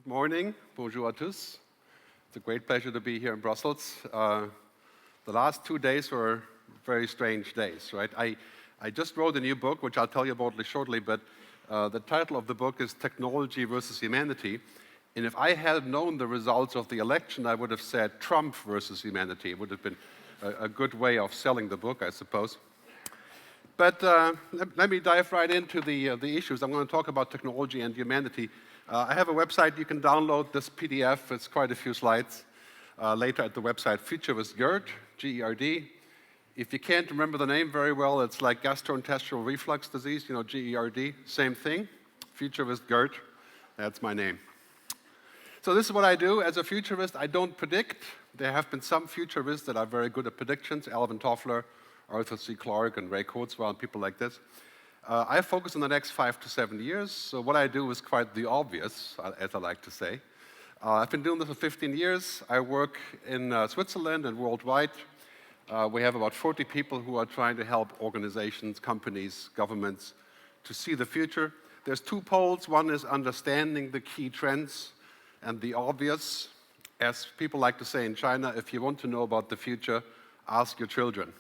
morning. Bonjour à tous. It's a great pleasure to be here in Brussels. The last 2 days were very strange days, right? I just wrote a new book, which I'll tell you about shortly, but the title of the book is Technology versus Humanity. And if I had known the results of the election, I would have said Trump versus humanity. It would have been a good way of selling the book, I suppose. But let me dive right into the issues. I'm going to talk about technology and humanity. I have a website. You can download this PDF. It's quite a few slides later at the website. Future with Gerd, G-E-R-D. If you can't remember the name very well, it's like gastrointestinal reflux disease, G-E-R-D. Same thing. Future with Gerd. That's my name. So this is what I do. As a futurist, I don't predict. There have been some futurists that are very good at predictions. Alvin Toffler, Arthur C. Clarke, and Ray Kurzweil, and people like this. I focus on the next 5 to 7 years, so what I do is quite the obvious, as I like to say. I've been doing this for 15 years. I work in Switzerland and worldwide. We have about 40 people who are trying to help organizations, companies, governments to see the future. There's 2 poles. One is understanding the key trends and the obvious. As people like to say in China, if you want to know about the future, ask your children.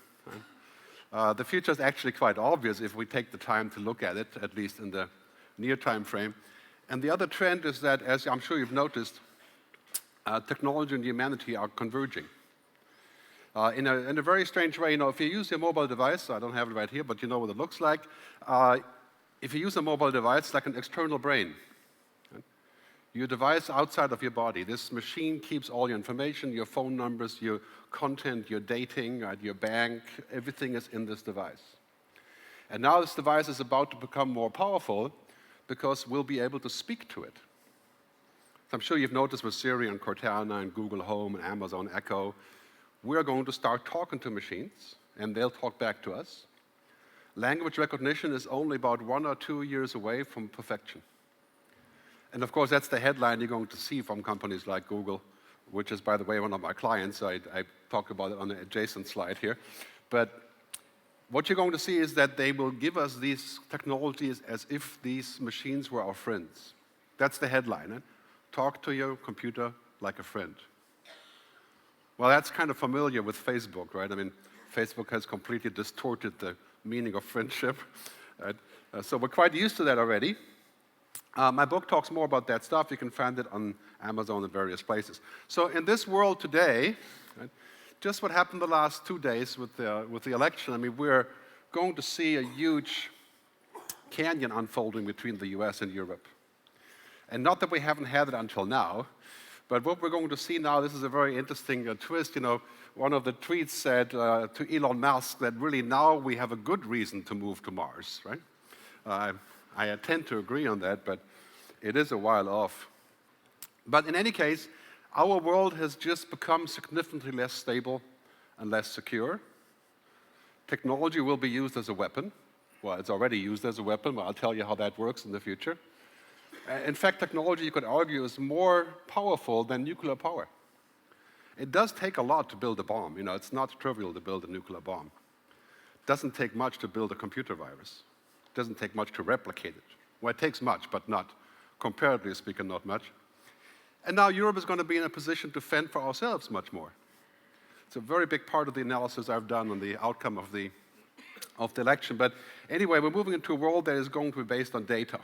The future is actually quite obvious if we take the time to look at it, at least in the near time frame. And the other trend is that, as I'm sure you've noticed, technology and humanity are converging. In a very strange way, if you use your mobile device, I don't have it right here, but you know what it looks like. If you use a mobile device, it's like an external brain. Your device outside of your body. This machine keeps all your information, your phone numbers, your content, your dating, your bank, everything is in this device. And now this device is about to become more powerful because we'll be able to speak to it. So I'm sure you've noticed with Siri and Cortana and Google Home and Amazon Echo, we're going to start talking to machines and they'll talk back to us. Language recognition is only about 1 or 2 years away from perfection. And of course, that's the headline you're going to see from companies like Google, which is, by the way, one of my clients. I talked about it on the adjacent slide here. But what you're going to see is that they will give us these technologies as if these machines were our friends. That's the headline. Talk to your computer like a friend. Well, that's kind of familiar with Facebook, right? I mean, Facebook has completely distorted the meaning of friendship. Right? So we're quite used to that already. My book talks more about that stuff. You can find it on Amazon and various places. So in this world today, right, just what happened the last 2 days with the election, I mean, we're going to see a huge canyon unfolding between the US and Europe. And not that we haven't had it until now, but what we're going to see now, this is a very interesting twist. One of the tweets said to Elon Musk that really now we have a good reason to move to Mars, right? I tend to agree on that, but it is a while off. But in any case, our world has just become significantly less stable and less secure. Technology will be used as a weapon. Well, it's already used as a weapon, but I'll tell you how that works in the future. In fact, technology, you could argue, is more powerful than nuclear power. It does take a lot to build a bomb. It's not trivial to build a nuclear bomb. It doesn't take much to build a computer virus. It doesn't take much to replicate it. Well, it takes much, but not, comparatively speaking, not much. And now Europe is going to be in a position to fend for ourselves much more. It's a very big part of the analysis I've done on the outcome of the election. But anyway, we're moving into a world that is going to be based on data.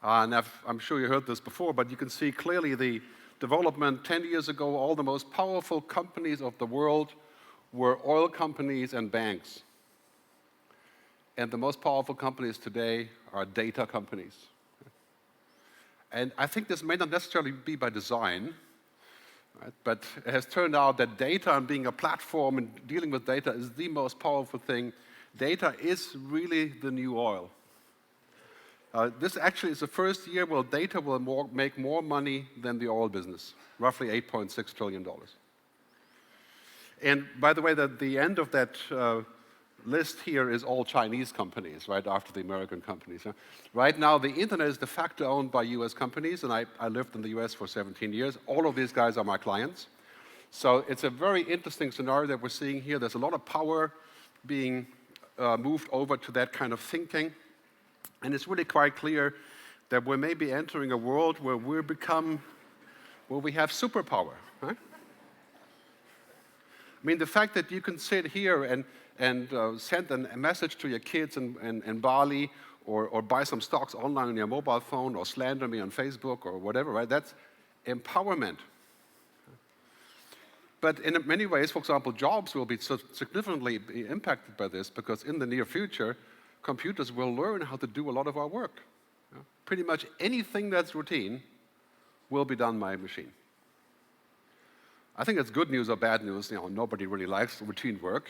And I'm sure you heard this before, but you can see clearly the development 10 years ago. All the most powerful companies of the world were oil companies and banks. And the most powerful companies today are data companies. And I think this may not necessarily be by design, right? But it has turned out that data and being a platform and dealing with data is the most powerful thing. Data is really the new oil. This actually is the first year where data will make more money than the oil business, roughly $8.6 trillion. And by the way, the end of that list here is all Chinese companies, right after the American companies. Right now, the internet is de facto owned by US companies, and I lived in the US for 17 years. All of these guys are my clients. So it's a very interesting scenario that we're seeing here. There's a lot of power being moved over to that kind of thinking. And it's really quite clear that we may be entering a world where we have superpower. Right? I mean, the fact that you can sit here and send a message to your kids in Bali, or buy some stocks online on your mobile phone, or slander me on Facebook or whatever, right? That's empowerment. But in many ways, for example, jobs will be significantly impacted by this, because in the near future, computers will learn how to do a lot of our work. Pretty much anything that's routine will be done by a machine. I think it's good news or bad news. Nobody really likes routine work.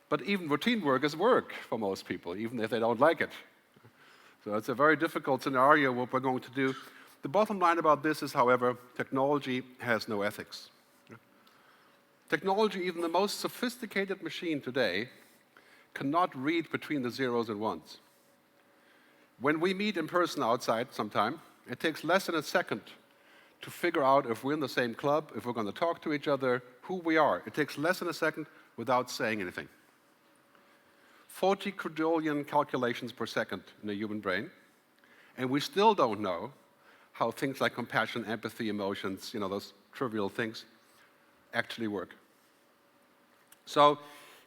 But even routine work is work for most people, even if they don't like it. So it's a very difficult scenario what we're going to do. The bottom line about this is, however, technology has no ethics. Technology, even the most sophisticated machine today, cannot read between the zeros and ones. When we meet in person outside sometime, it takes less than a second to figure out if we're in the same club, if we're going to talk to each other, who we are. It takes less than a second without saying anything. 40 quadrillion calculations per second in the human brain, and we still don't know how things like compassion, empathy, emotions, those trivial things, actually work. So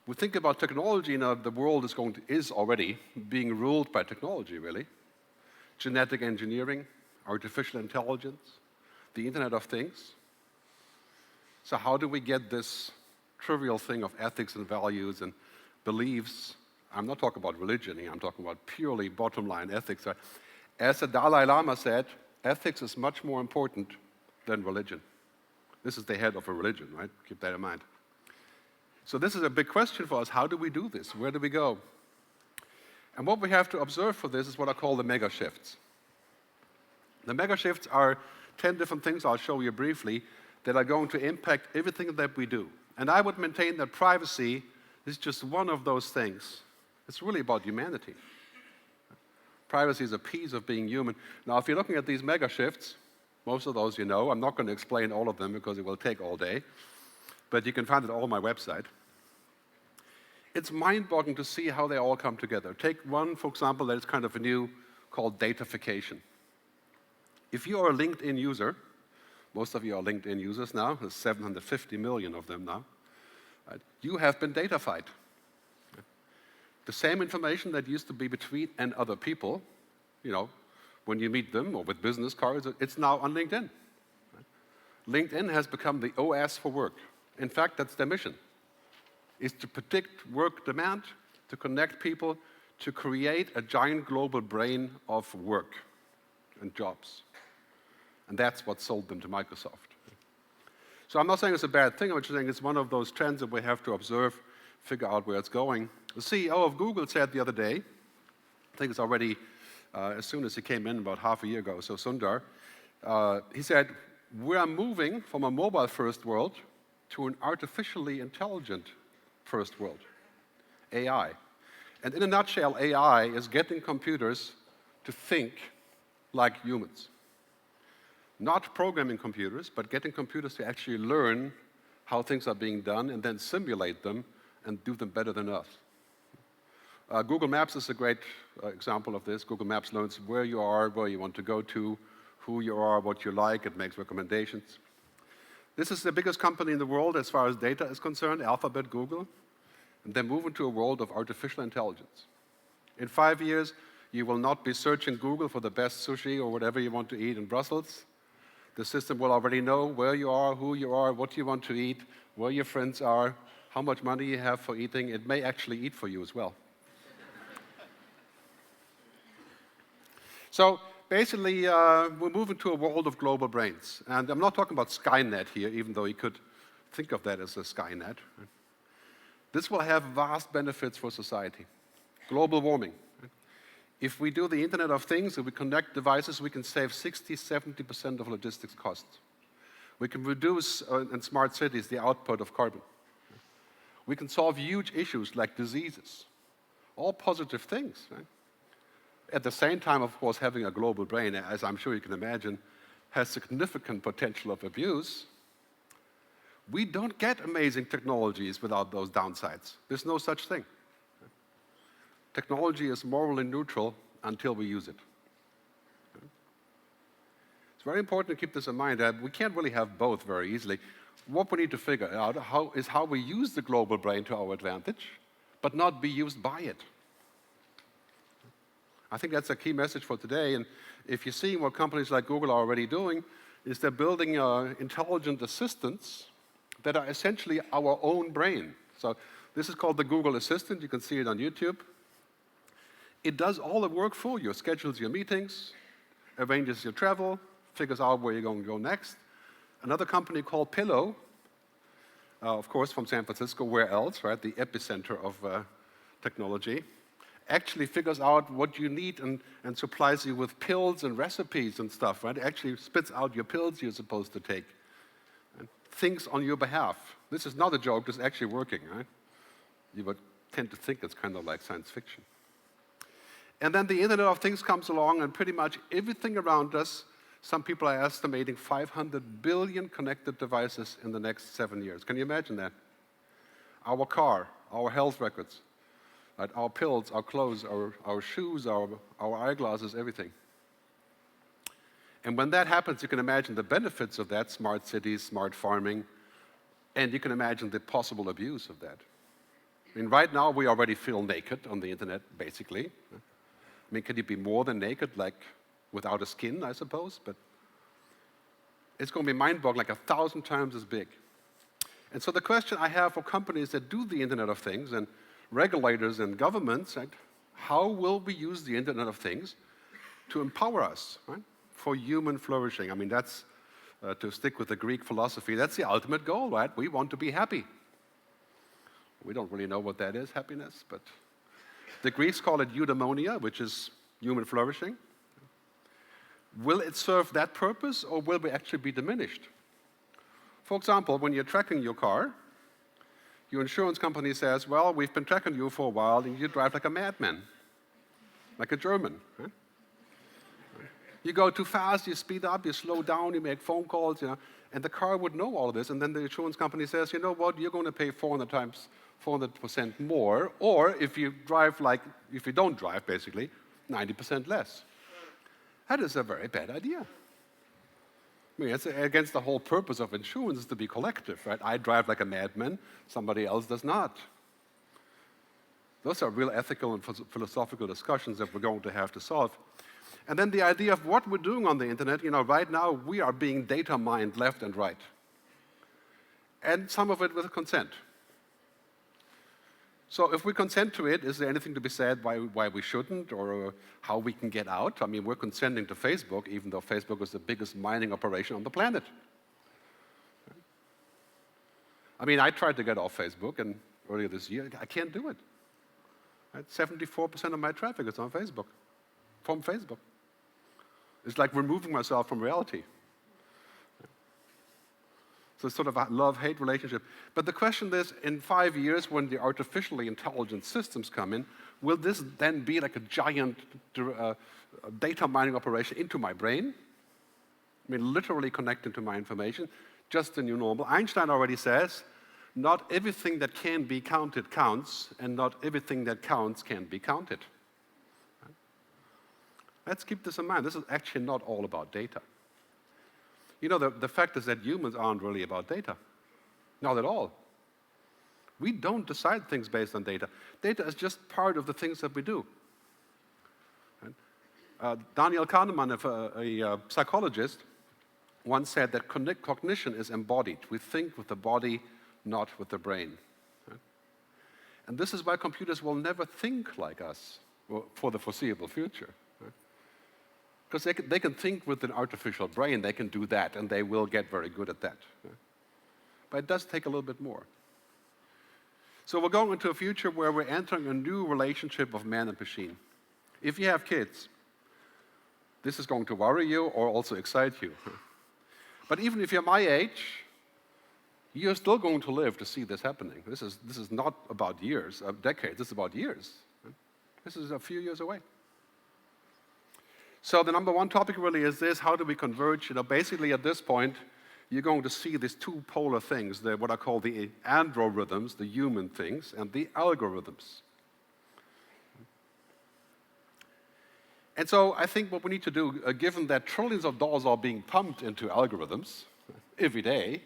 we think about technology, the world is already being ruled by technology, really. Genetic engineering, artificial intelligence, the Internet of Things. So how do we get this trivial thing of ethics and values and beliefs? I'm not talking about religion here, I'm talking about purely bottom line ethics. As the Dalai Lama said, ethics is much more important than religion. This is the head of a religion, right? Keep that in mind. So this is a big question for us. How do we do this? Where do we go? And what we have to observe for this is what I call the mega shifts. The mega shifts are 10 different things I'll show you briefly that are going to impact everything that we do. And I would maintain that privacy is just one of those things. It's really about humanity. Privacy is a piece of being human. Now, if you're looking at these mega shifts, most of those you know. I'm not going to explain all of them because it will take all day. But you can find it all on my website. It's mind-boggling to see how they all come together. Take one, for example, that is kind of new, called datafication. If you are a LinkedIn user, most of you are LinkedIn users now, there's 750 million of them now, right? You have been datafied. The same information that used to be between and other people, when you meet them or with business cards, it's now on LinkedIn. LinkedIn has become the OS for work. In fact, that's their mission, is to predict work demand, to connect people, to create a giant global brain of work and jobs. And that's what sold them to Microsoft. So I'm not saying it's a bad thing, I'm just saying it's one of those trends that we have to observe, figure out where it's going. The CEO of Google said the other day, I think it's already as soon as he came in about half a year ago, so Sundar, he said, we are moving from a mobile-first world to an artificially intelligent first world, AI. And in a nutshell, AI is getting computers to think like humans. Not programming computers, but getting computers to actually learn how things are being done and then simulate them and do them better than us. Google Maps is a great example of this. Google Maps learns where you are, where you want to go to, who you are, what you like. It makes recommendations. This is the biggest company in the world as far as data is concerned, Alphabet, Google. And they're moving to a world of artificial intelligence. In 5 years, you will not be searching Google for the best sushi or whatever you want to eat in Brussels. The system will already know where you are, who you are, what you want to eat, where your friends are, how much money you have for eating. It may actually eat for you as well. So basically, we're moving to a world of global brains. And I'm not talking about Skynet here, even though you could think of that as a Skynet. This will have vast benefits for society. Global warming. If we do the Internet of Things, if we connect devices, we can save 60–70% of logistics costs. We can reduce, in smart cities, the output of carbon. We can solve huge issues like diseases. All positive things, right? At the same time, of course, having a global brain, as I'm sure you can imagine, has significant potential of abuse. We don't get amazing technologies without those downsides. There's no such thing. Technology is morally neutral until we use it. It's very important to keep this in mind that we can't really have both very easily. What we need to figure out is how we use the global brain to our advantage, but not be used by it. I think that's a key message for today. And if you see what companies like Google are already doing, is they're building intelligent assistants that are essentially our own brain. So this is called the Google Assistant. You can see it on YouTube. It does all the work for you. Schedules your meetings, arranges your travel, figures out where you're going to go next. Another company called Pillow, of course from San Francisco, where else, right? The epicenter of technology, actually figures out what you need and supplies you with pills and recipes and stuff, right? It actually spits out your pills you're supposed to take and thinks on your behalf. This is not a joke, this is actually working, right? You would tend to think it's kind of like science fiction. And then the Internet of Things comes along, and pretty much everything around us, some people are estimating 500 billion connected devices in the next 7 years. Can you imagine that? Our car, our health records, right? Our pills, our clothes, our shoes, our eyeglasses, everything. And when that happens, you can imagine the benefits of that: smart cities, smart farming, and you can imagine the possible abuse of that. I mean, right now we already feel naked on the internet, basically. I mean, can you be more than naked, like without a skin, I suppose? But it's going to be mind-boggling, like 1,000 times as big. And so the question I have for companies that do the Internet of Things, and regulators and governments, right, how will we use the Internet of Things to empower us, right, for human flourishing? I mean, that's, to stick with the Greek philosophy, that's the ultimate goal, right? We want to be happy. We don't really know what that is, happiness, but the Greeks call it eudaimonia, which is human flourishing. Will it serve that purpose, or will we actually be diminished? For example, when you're tracking your car, your insurance company says, well, we've been tracking you for a while, and you drive like a madman, like a German. Right? You go too fast, you speed up, you slow down, you make phone calls, and the car would know all of this, and then the insurance company says, you know what, you're going to pay 400% more, or if you don't drive, basically, 90% less. That is a very bad idea. I mean, it's against the whole purpose of insurance, is to be collective, right? I drive like a madman, somebody else does not. Those are real ethical and philosophical discussions that we're going to have to solve. And then the idea of what we're doing on the internet, right now we are being data mined left and right. And some of it with consent. So if we consent to it, is there anything to be said why we shouldn't, or how we can get out? I mean, we're consenting to Facebook, even though Facebook is the biggest mining operation on the planet. I mean, I tried to get off Facebook, and earlier this year, I can't do it. Right? 74% of my traffic is on Facebook, from Facebook. It's like removing myself from reality. So it's sort of a love-hate relationship. But the question is, in 5 years, when the artificially intelligent systems come in, will this then be like a giant data mining operation into my brain? I mean, literally connected to my information, just the new normal. Einstein already says, not everything that can be counted counts, and not everything that counts can be counted. Let's keep this in mind. This is actually not all about data. The fact is that humans aren't really about data. Not at all. We don't decide things based on data. Data is just part of the things that we do. Right? Daniel Kahneman, a psychologist, once said that cognition is embodied. We think with the body, not with the brain. Right? And this is why computers will never think like us for the foreseeable future. Because they can think with an artificial brain, they can do that, and they will get very good at that. But it does take a little bit more. So we're going into a future where we're entering a new relationship of man and machine. If you have kids, this is going to worry you or also excite you. But even if you're my age, you're still going to live to see this happening. This is not about years, decades, this is about years. This is a few years away. So the number one topic really is this: how do we converge? Basically at this point, you're going to see these two polar things, what I call the androrhythms, the human things, and the algorithms. And so I think what we need to do, given that trillions of dollars are being pumped into algorithms every day,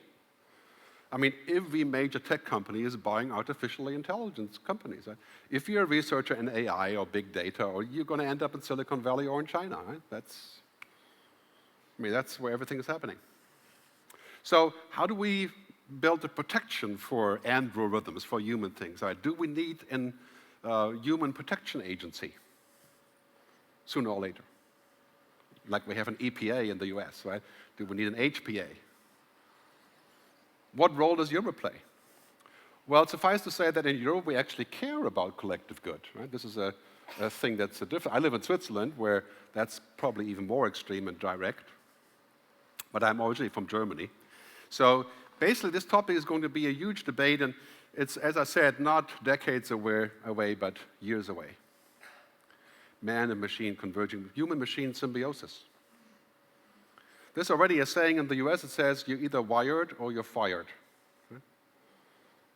I mean, every major tech company is buying artificial intelligence companies. Right? If you're a researcher in AI or big data, or you're going to end up in Silicon Valley or in China, right? That's where everything is happening. So how do we build a protection for algorithms, for human things? Right? Do we need a human protection agency sooner or later? Like we have an EPA in the US, right? Do we need an HPA? What role does Europe play? Well, suffice to say that in Europe we actually care about collective good. Right? This is a thing that's different. I live in Switzerland, where that's probably even more extreme and direct. But I'm originally from Germany. So basically this topic is going to be a huge debate, and it's, as I said, not decades away, but years away. Man and machine converging, human-machine symbiosis. There's already a saying in the US, it says, you're either wired or you're fired. Right?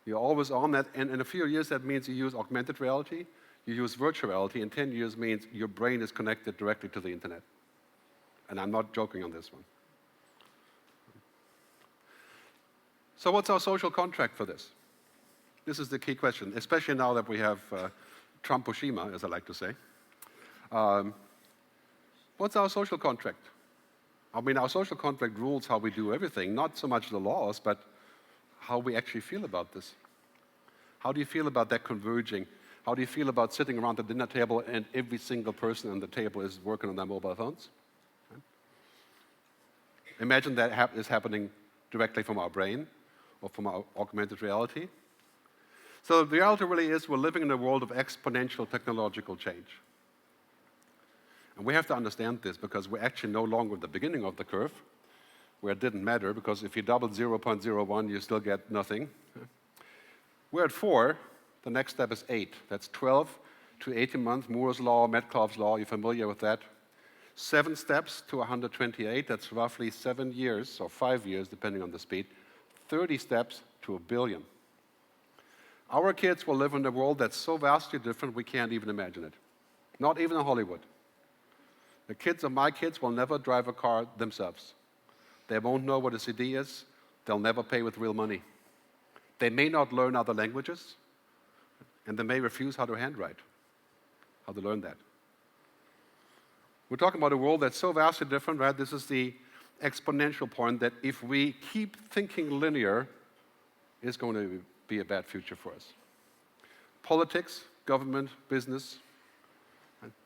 You're always on that, and in a few years that means you use augmented reality, you use virtual reality, in 10 years means your brain is connected directly to the internet. And I'm not joking on this one. So what's our social contract for this? This is the key question, especially now that we have Trump-Fukushima, as I like to say. What's our social contract? I mean, our social contract rules how we do everything, not so much the laws, but how we actually feel about this. How do you feel about that converging? How do you feel about sitting around the dinner table and every single person on the table is working on their mobile phones? Right? Imagine that is happening directly from our brain or from our augmented reality. So the reality really is we're living in a world of exponential technological change. And we have to understand this because we're actually no longer at the beginning of the curve, where it didn't matter, because if you doubled 0.01, you still get nothing. We're at 4, the next step is 8. That's 12 to 18 months, Moore's law, Metcalfe's law, you're familiar with that. 7 steps to 128, that's roughly 7 years, or 5 years, depending on the speed. 30 steps to 1 billion. Our kids will live in a world that's so vastly different we can't even imagine it. Not even in Hollywood. The kids of my kids will never drive a car themselves. They won't know what a CD is. They'll never pay with real money. They may not learn other languages, and they may refuse how to handwrite, how to learn that. We're talking about a world that's so vastly different, right? This is the exponential point that if we keep thinking linear, it's going to be a bad future for us. Politics, government, business,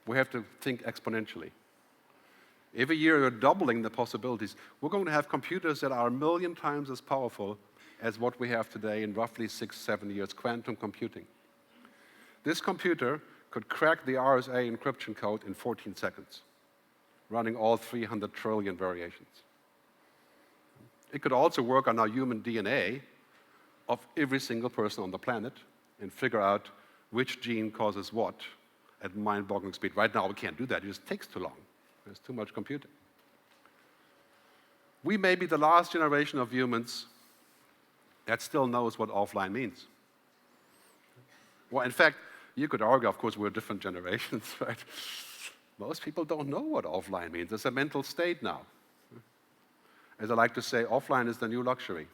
we have to think exponentially. Every year you're doubling the possibilities. We're going to have computers that are 1 million times as powerful as what we have today in roughly 6-7 years, quantum computing. This computer could crack the RSA encryption code in 14 seconds, running all 300 trillion variations. It could also work on our human DNA of every single person on the planet and figure out which gene causes what at mind-boggling speed. Right now we can't do that, it just takes too long. There's too much computing. We may be the last generation of humans that still knows what offline means. Well, in fact, you could argue, of course, we're different generations, right? Most people don't know what offline means. It's a mental state now. As I like to say, offline is the new luxury.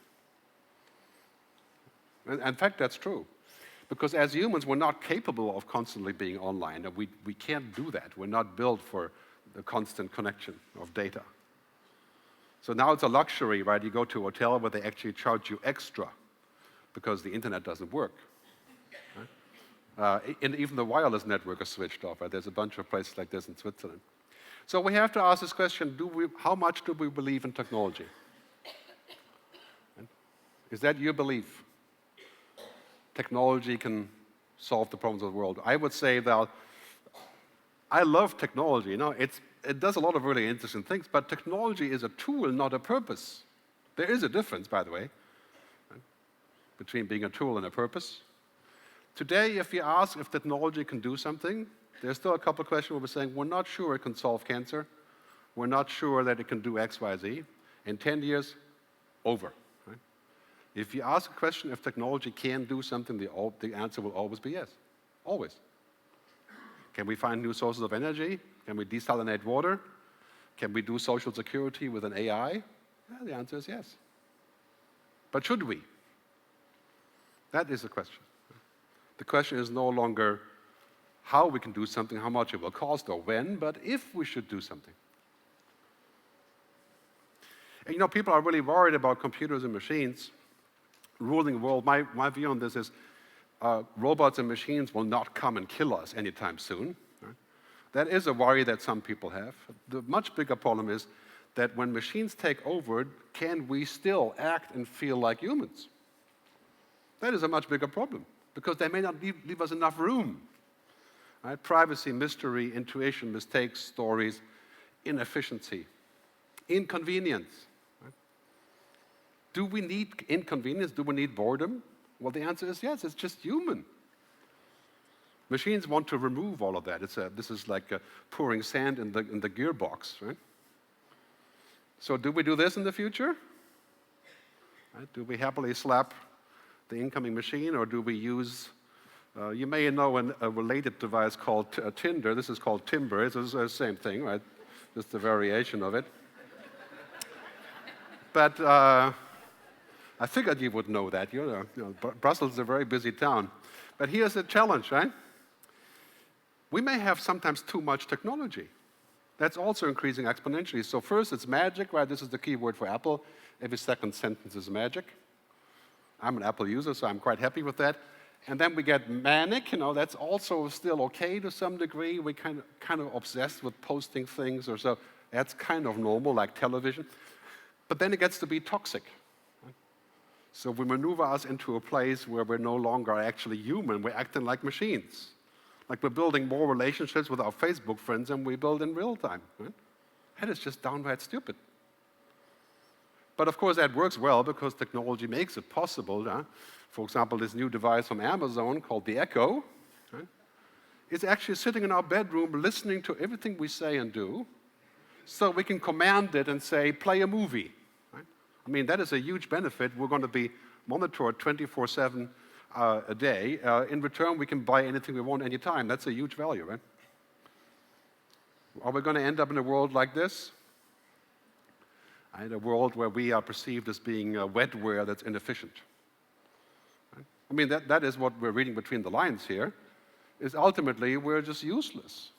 And in fact, that's true. Because as humans, we're not capable of constantly being online. We can't do that. We're not built for the constant connection of data. So now it's a luxury, right? You go to a hotel where they actually charge you extra because the internet doesn't work. Right? And even the wireless network is switched off. Right? There's a bunch of places like this in Switzerland. So we have to ask this question, how much do we believe in technology? Right? Is that your belief? Technology can solve the problems of the world. I would say that I love technology. You know, it does a lot of really interesting things, but technology is a tool, not a purpose. There is a difference, by the way, right, between being a tool and a purpose. Today, if you ask if technology can do something, there's still a couple of questions where we're saying, we're not sure it can solve cancer. We're not sure that it can do X, Y, Z. In 10 years, over. Right? If you ask a question if technology can do something, the answer will always be yes. Always. Can we find new sources of energy? Can we desalinate water? Can we do social security with an AI? Yeah, the answer is yes. But should we? That is the question. The question is no longer how we can do something, how much it will cost, or when, but if we should do something. And people are really worried about computers and machines ruling the world. My view on this is robots and machines will not come and kill us anytime soon. Right? That is a worry that some people have. The much bigger problem is that when machines take over, can we still act and feel like humans? That is a much bigger problem, because they may not leave us enough room. Right? Privacy, mystery, intuition, mistakes, stories, inefficiency, inconvenience. Right? Do we need inconvenience? Do we need boredom? Well, the answer is yes, it's just human. Machines want to remove all of that. This is like pouring sand in the gearbox, right? So do we do this in the future? Right? Do we happily slap the incoming machine, or do we use, you may know a related device called Tinder. This is called Timber. It's the same thing, right? Just a variation of it. But I figured you would know that. Brussels is a very busy town. But here's the challenge, right? We may have sometimes too much technology. That's also increasing exponentially. So first, it's magic, right? This is the key word for Apple. Every second sentence is magic. I'm an Apple user, so I'm quite happy with that. And then we get manic. That's also still okay to some degree. We kind of obsessed with posting things or so. That's kind of normal, like television. But then it gets to be toxic. Right? So we maneuver us into a place where we're no longer actually human. We're acting like machines. Like we're building more relationships with our Facebook friends than we build in real time. Right? That is just downright stupid. But of course, that works well because technology makes it possible. For example, this new device from Amazon called the Echo, right? It's actually sitting in our bedroom listening to everything we say and do, so we can command it and say, play a movie. Right? I mean, that is a huge benefit. We're going to be monitored 24/7 a day. In return, we can buy anything we want anytime. That's a huge value, right? Are we going to end up in a world like this? In a world where we are perceived as being wetware that's inefficient. Right? I mean, that is what we're reading between the lines here, is ultimately we're just useless.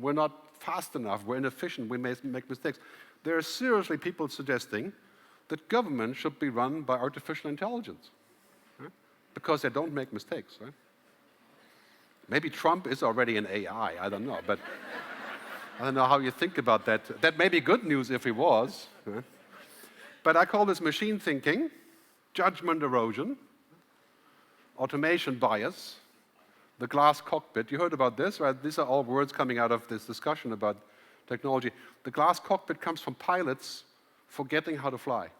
We're not fast enough, we're inefficient, we may make mistakes. There are seriously people suggesting that government should be run by artificial intelligence. Because they don't make mistakes, right? Maybe Trump is already an AI, I don't know, but I don't know how you think about that. That may be good news if he was. Right? But I call this machine thinking, judgment erosion, automation bias, the glass cockpit. You heard about this, right? These are all words coming out of this discussion about technology. The glass cockpit comes from pilots forgetting how to fly.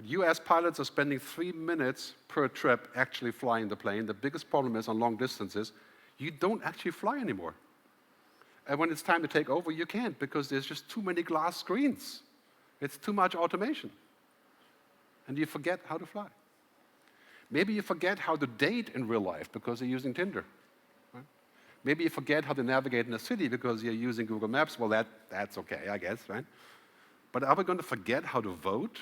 US pilots are spending 3 minutes per trip actually flying the plane. The biggest problem is on long distances, you don't actually fly anymore. And when it's time to take over, you can't because there's just too many glass screens. It's too much automation. And you forget how to fly. Maybe you forget how to date in real life because you're using Tinder. Right? Maybe you forget how to navigate in a city because you're using Google Maps. Well, that's okay, I guess, right? But are we going to forget how to vote?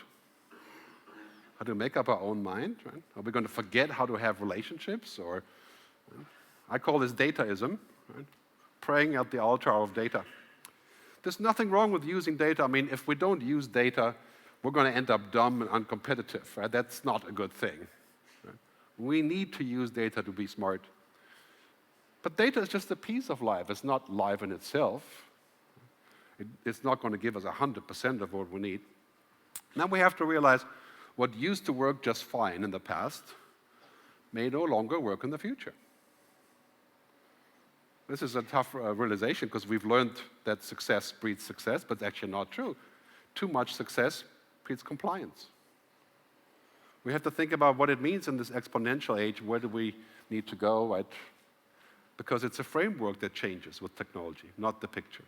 How to make up our own mind? Right? Are we going to forget how to have relationships? Or I call this dataism, right? Praying at the altar of data. There's nothing wrong with using data. I mean, if we don't use data, we're going to end up dumb and uncompetitive. Right? That's not a good thing. Right? We need to use data to be smart. But data is just a piece of life. It's not life in itself. It's not going to give us 100% of what we need. Now we have to realize what used to work just fine in the past may no longer work in the future. This is a tough realization because we've learned that success breeds success, but it's actually not true. Too much success breeds compliance. We have to think about what it means in this exponential age. Where do we need to go? Right? Because it's a framework that changes with technology, not the picture.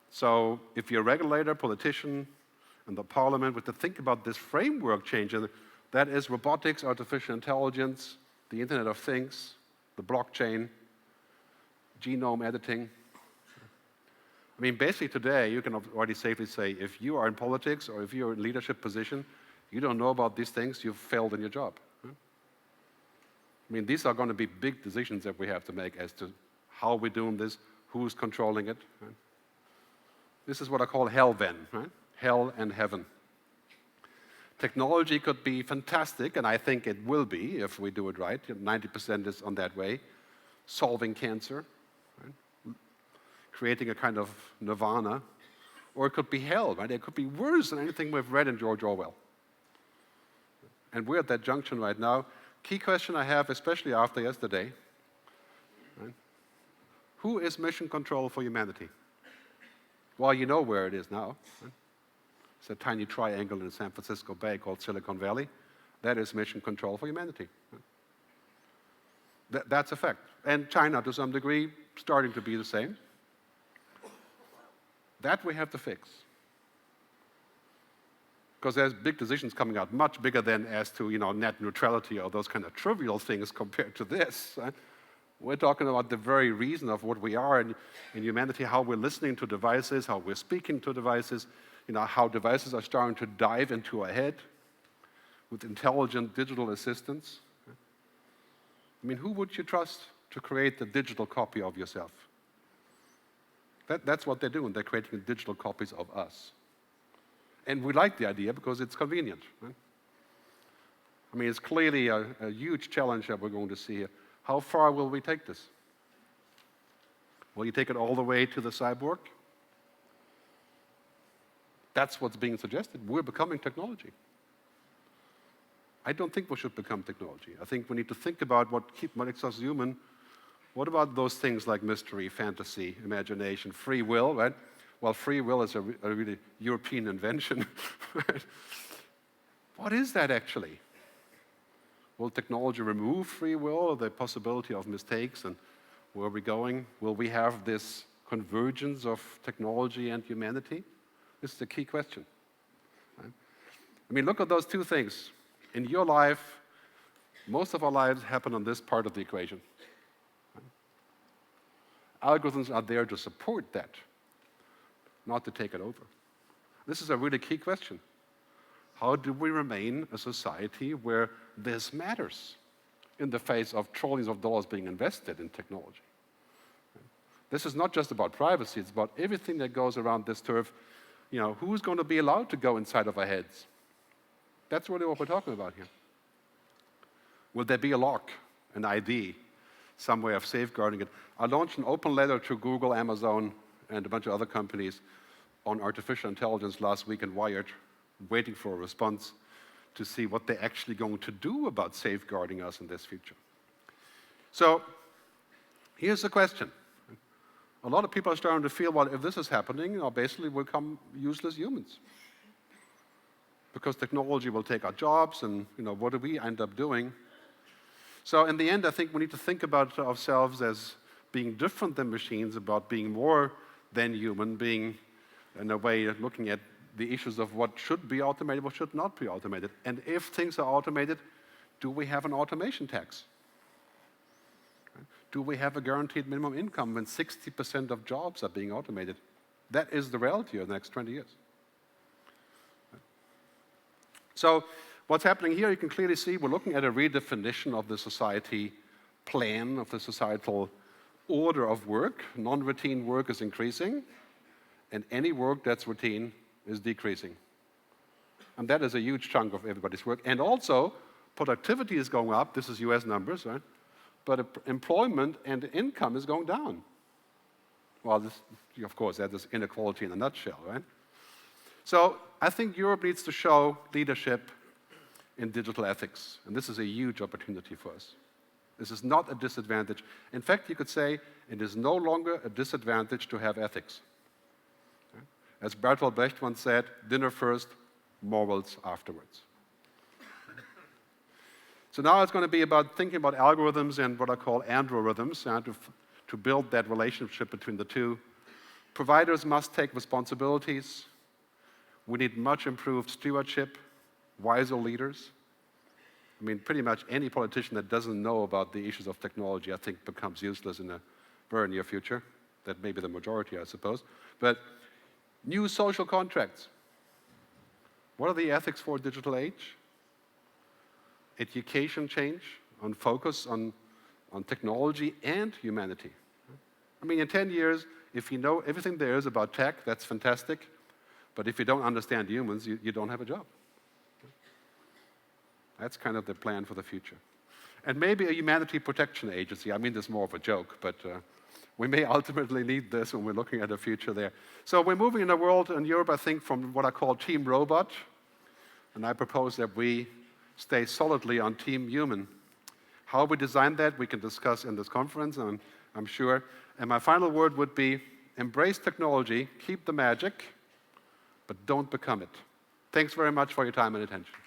So if you're a regulator, politician, and the parliament, we have to think about this framework change. That is robotics, artificial intelligence, the Internet of Things, the blockchain, genome editing. I mean, basically today, you can already safely say, if you are in politics or if you're in leadership position, you don't know about these things, you've failed in your job. I mean, these are going to be big decisions that we have to make as to how we're doing this, who's controlling it. Right? This is what I call hell then, right? Hell and heaven. Technology could be fantastic, and I think it will be if we do it right. 90% is on that way. Solving cancer, right? Creating a kind of nirvana. Or it could be hell, right? It could be worse than anything we've read in George Orwell. And we're at that junction right now. Key question I have, especially after yesterday, right? Who is mission control for humanity? Well, you know where it is now. Right? It's a tiny triangle in the San Francisco Bay called Silicon Valley. That is mission control for humanity. Right? That's a fact. And China, to some degree, starting to be the same. That we have to fix. Because there's big decisions coming out, much bigger than as to net neutrality or those kind of trivial things compared to this. Right? We're talking about the very reason of what we are in humanity, how we're listening to devices, how we're speaking to devices, how devices are starting to dive into our head with intelligent digital assistants. I mean, who would you trust to create the digital copy of yourself? That's what they're doing. They're creating digital copies of us. And we like the idea because it's convenient. Right? I mean, it's clearly a huge challenge that we're going to see here. How far will we take this? Will you take it all the way to the cyborg? That's what's being suggested. We're becoming technology. I don't think we should become technology. I think we need to think about what makes us human. What about those things like mystery, fantasy, imagination, free will, right? Well, free will is a really European invention. Right? What is that actually? Will technology remove free will or the possibility of mistakes? And where are we going? Will we have this convergence of technology and humanity? This is the key question. Right? I mean, look at those two things. In your life, most of our lives happen on this part of the equation. Right? Algorithms are there to support that, not to take it over. This is a really key question. How do we remain a society where this matters in the face of trillions of dollars being invested in technology? This is not just about privacy, it's about everything that goes around this turf. Who's going to be allowed to go inside of our heads? That's really what we're talking about here. Will there be a lock, an ID, some way of safeguarding it? I launched an open letter to Google, Amazon, and a bunch of other companies on artificial intelligence last week in Wired, waiting for a response to see what they're actually going to do about safeguarding us in this future. So here's the question. A lot of people are starting to feel, well, if this is happening, basically we'll become useless humans. Because technology will take our jobs, and what do we end up doing? So in the end, I think we need to think about ourselves as being different than machines, about being more than human, being, in a way, looking at the issues of what should be automated, what should not be automated. And if things are automated, do we have an automation tax? Do we have a guaranteed minimum income when 60% of jobs are being automated? That is the reality of the next 20 years. So what's happening here, you can clearly see we're looking at a redefinition of the society plan, of the societal order of work. Non-routine work is increasing, and any work that's routine is decreasing. And that is a huge chunk of everybody's work. And also, productivity is going up. This is US numbers, right? But employment and income is going down. Well, this, of course, that is inequality in a nutshell, right? So I think Europe needs to show leadership in digital ethics. And this is a huge opportunity for us. This is not a disadvantage. In fact, you could say it is no longer a disadvantage to have ethics. As Bertolt Brecht once said, dinner first, morals afterwards. So now it's going to be about thinking about algorithms and what I call androrhythms, to build that relationship between the two. Providers must take responsibilities. We need much improved stewardship, wiser leaders. I mean, pretty much any politician that doesn't know about the issues of technology, I think, becomes useless in a very near future. That may be the majority, I suppose. But new social contracts. What are the ethics for a digital age? Education change on focus on technology and humanity. I mean, in 10 years, if you know everything there is about tech, that's fantastic. But if you don't understand humans, you don't have a job. That's kind of the plan for the future. And maybe a humanity protection agency. I mean, this is more of a joke, but we may ultimately need this when we're looking at the future there. So we're moving in the world in Europe, I think, from what I call Team Robot. And I propose that we stay solidly on Team Human. How we design that, we can discuss in this conference, I'm sure. And my final word would be, embrace technology, keep the magic, but don't become it. Thanks very much for your time and attention.